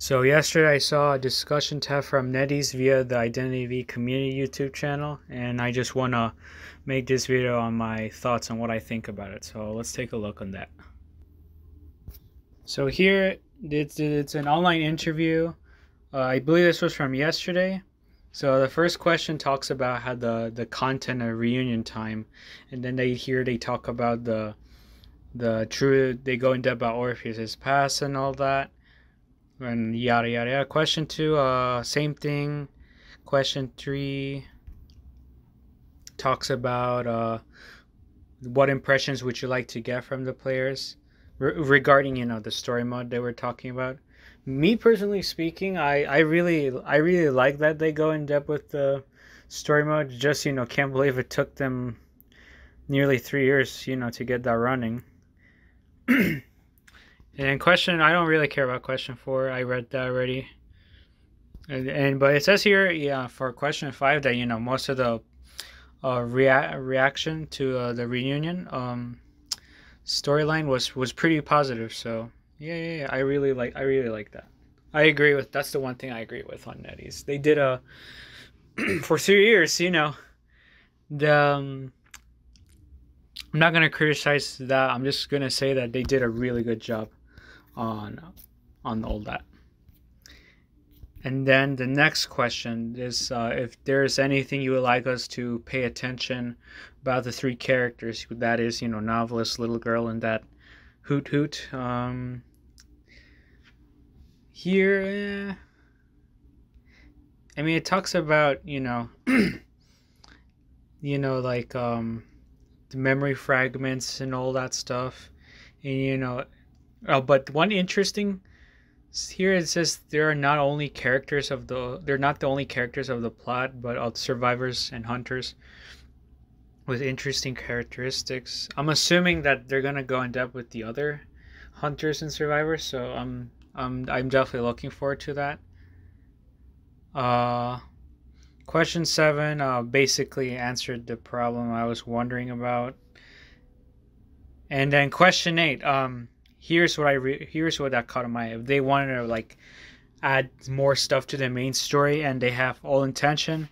So yesterday I saw a discussion tab from NetEase via the IDV community YouTube channel, and I just want to make this video on my thoughts on what I think about it. So let's take a look on that. So here it's an online interview. I believe this was from yesterday. So the first question talks about how the content of reunion time, and then they talk about they go in depth about Orpheus's past and all that, and yada yada yada. Question 2, same thing. Question 3 talks about what impressions would you like to get from the players regarding the story mode they were talking about. Me personally speaking, I really like that they go in depth with the story mode. Just can't believe it took them nearly 3 years to get that running. And I don't really care about question 4. I read that already. But it says here, yeah, for question 5 that most of the reaction to the reunion storyline was pretty positive. So yeah, I really like that. I agree with that's the one thing I agree with on NetEase. They did for 3 years, the I'm not gonna criticize that. I'm just gonna say that they did a really good job on all that. And then the next question is if there's anything you would like us to pay attention about the 3 characters. That is, novelist, little girl, and that hoot hoot. Here, I mean, it talks about like the memory fragments and all that stuff, and but one interesting here, it says they're not the only characters of the plot, but survivors and hunters with interesting characteristics. I'm assuming that they're gonna go in depth with the other hunters and survivors, so I'm definitely looking forward to that. Question 7 basically answered the problem I was wondering about. And then question 8, here's what that caught my eye. If they wanted to like add more stuff to the main story, and they have all intention,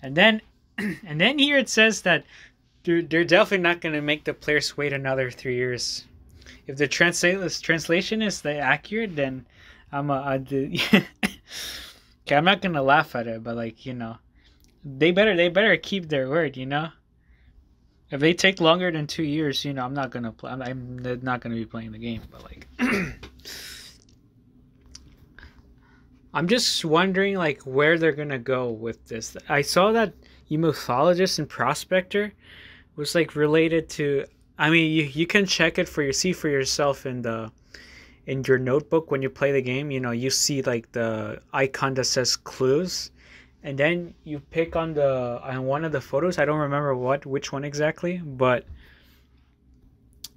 and then here it says that they're definitely not going to make the players wait another 3 years. If the translation is accurate, then okay, I'm not gonna laugh at it, but they better keep their word. If they take longer than 2 years, I'm not gonna play. I'm not gonna be playing the game. But I'm just wondering where they're gonna go with this. I saw that Mythologist and Prospector was related to. I mean, you can check it for yourself in your notebook when you play the game. You see the icon that says clues, and then you pick on one of the photos. I don't remember which one exactly, but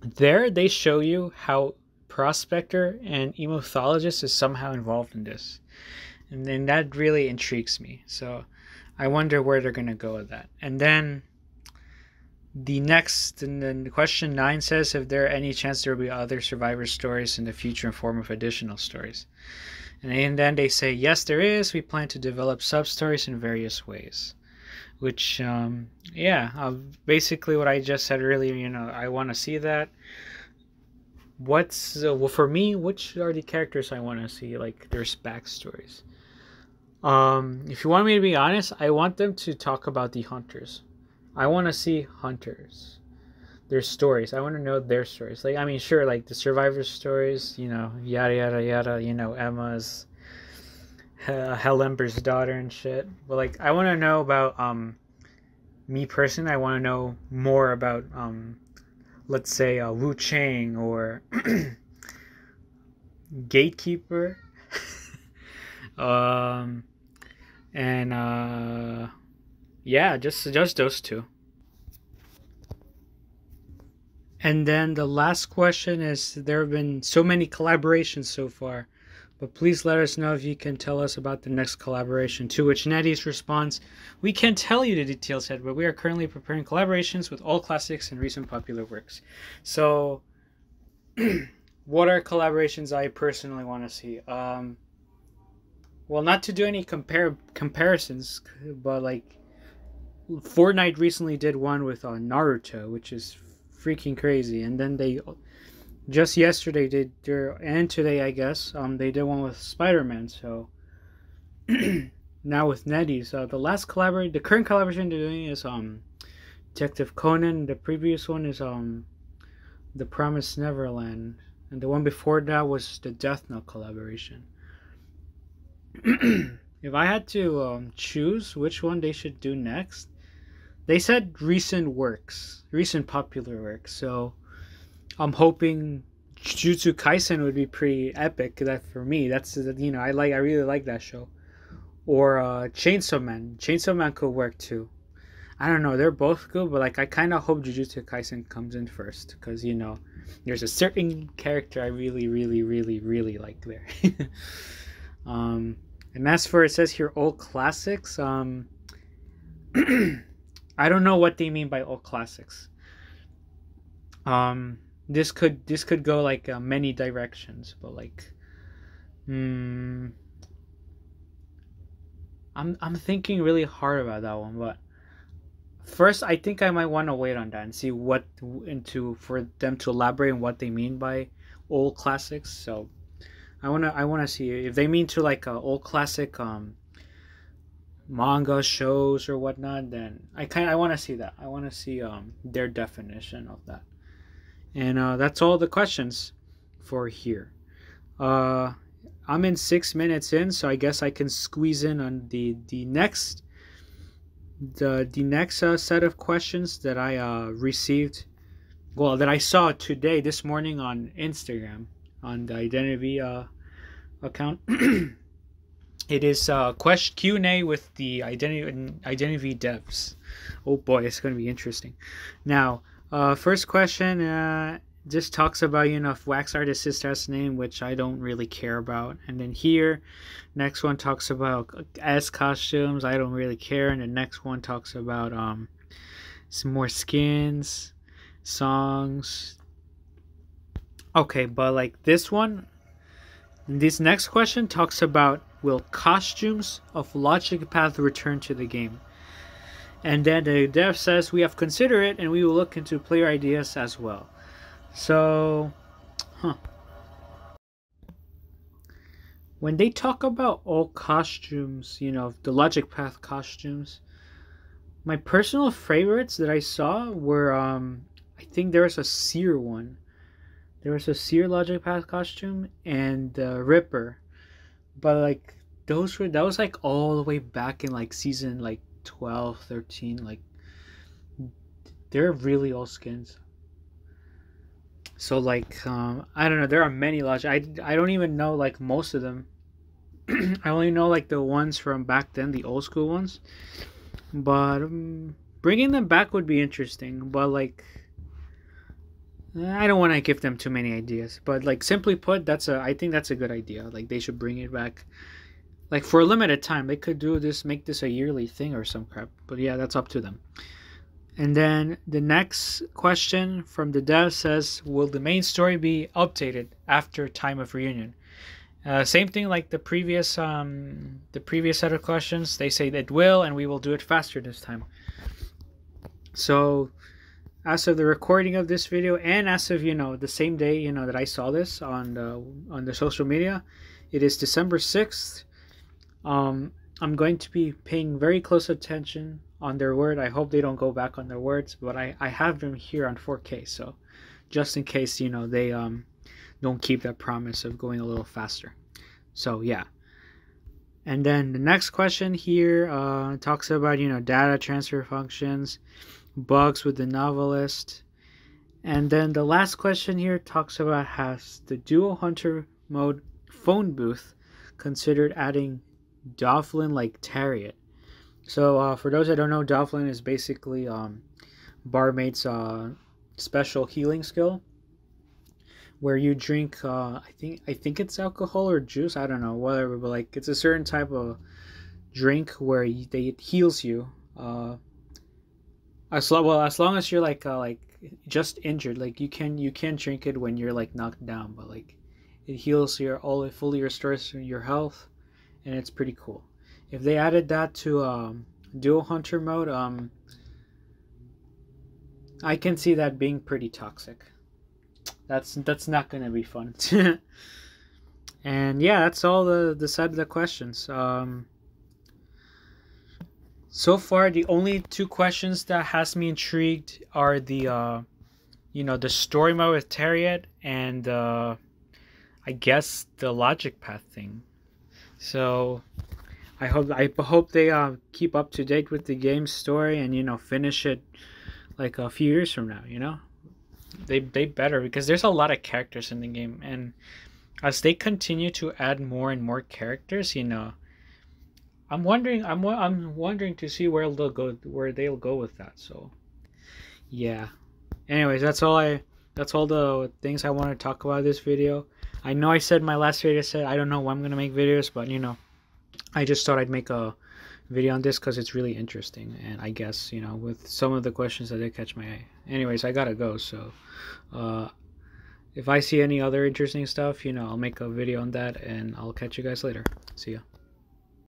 there they show you how Prospector and Mythologist is somehow involved in this, and then that really intrigues me. So I wonder where they're gonna go with that. And then question 9 says if there are any chance there will be other survivor stories in the future in form of additional stories. And then they say, yes, there is. We plan to develop sub-stories in various ways. Which, basically what I just said earlier, I want to see that. For me, which are the characters I want to see, their backstories? If you want me to be honest, I want them to talk about the hunters. I want to see hunters, their stories. I want to know their stories. Sure, the survivor stories, yada yada yada. Emma's, Hellember's daughter and shit. But I want to know about me personally. I want to know more about let's say Wu Chang or Gatekeeper, and yeah, just those 2. And then the last question is, there have been so many collaborations so far, but please let us know if you can tell us about the next collaboration. To which NetEase responds, we can't tell you the details yet, but we are currently preparing collaborations with all classics and recent popular works. So what are collaborations I personally want to see? well, not to do any comparisons, but like Fortnite recently did one with Naruto, which is freaking crazy, and then they just yesterday did and today I guess they did one with Spider-Man. So now with Nettie, so the current collaboration they're doing is Detective Conan. The previous one is The Promised Neverland, and the one before that was the Death Note collaboration. If I had to choose which one they should do next, they said recent popular works. So I'm hoping Jujutsu Kaisen would be pretty epic. That for me, that's I really like that show. Or Chainsaw Man. Chainsaw Man could work too. I don't know, they're both good, but like I kind of hope Jujutsu Kaisen comes in first, because there's a certain character I really, really, really, really like there. And as for, it says here, old classics. I don't know what they mean by old classics. This could go like many directions, but like, I'm thinking really hard about that one. But first, I think I might want to wait on that and see for them to elaborate on what they mean by old classics. So I wanna see if they mean to like old classic manga shows or whatnot. Then I want to see that. I want to see their definition of that. And that's all the questions for here. I'm in 6 minutes in, so I guess I can squeeze in on the next set of questions that I received. Well, that I saw this morning on Instagram, on the IDV account. It is Q&A with the IDV Devs. Oh boy, it's going to be interesting. Now, first question just talks about, if wax artist sister's name, which I don't really care about. And then here, next one talks about S costumes. I don't really care. And the next one talks about some more skins, songs. Okay, but like this next question talks about, will costumes of Logic Path return to the game? And then the dev says, we have considered it and we will look into player ideas as well. So, when they talk about all costumes, the Logic Path costumes, my personal favorites that I saw were, I think there was a Seer one. There was a Seer Logic Path costume and Ripper. But like, that was like all the way back in like season like 12, 13. Like, they're really old skins. So like, I don't know, there are many Logic. I don't even know like most of them. I only know like the ones from back then, the old school ones. But bringing them back would be interesting. But like, I don't want to give them too many ideas. But like, simply put, I think that's a good idea. Like, they should bring it back. Like, for a limited time, they could do this, make this a yearly thing or some crap. But yeah, that's up to them. And then the next question from the dev says, will the main story be updated after time of reunion? Same thing like the previous set of questions. They say that it will, and we will do it faster this time. So as of the recording of this video, and as of the same day that I saw this on the social media, it is December 6th. I'm going to be paying very close attention on their word. I hope they don't go back on their words, but I have them here on 4K, so just in case they don't keep that promise of going a little faster. So yeah. And then the next question here talks about data transfer functions, bugs with the novelist. And then the last question here talks about, has the duo hunter mode phone booth considered adding Dolphin like Tariot? So for those that don't know, Dolphin is basically Barmaid's special healing skill, where you drink I think it's alcohol or juice, I don't know, whatever, but like it's a certain type of drink where it heals you as long as you're like just injured. Like you can drink it when you're like knocked down, but like it heals fully restores your health, and it's pretty cool. If they added that to dual hunter mode, I can see that being pretty toxic. That's not gonna be fun. And yeah, that's all the side of the questions. So far, the only two questions that has me intrigued are the the story mode with Tariet and I guess the logic path thing. So I hope they keep up to date with the game's story and finish it like a few years from now. They better, because there's a lot of characters in the game, and as they continue to add more and more characters, I'm wondering to see where they'll go with that. So yeah. Anyways, that's all the things I want to talk about this video. I know I said my last video said I don't know when I'm gonna make videos, but I just thought I'd make a video on this because it's really interesting, and I guess with some of the questions that did catch my eye. Anyways, I gotta go, so if I see any other interesting stuff, I'll make a video on that, and I'll catch you guys later. See ya.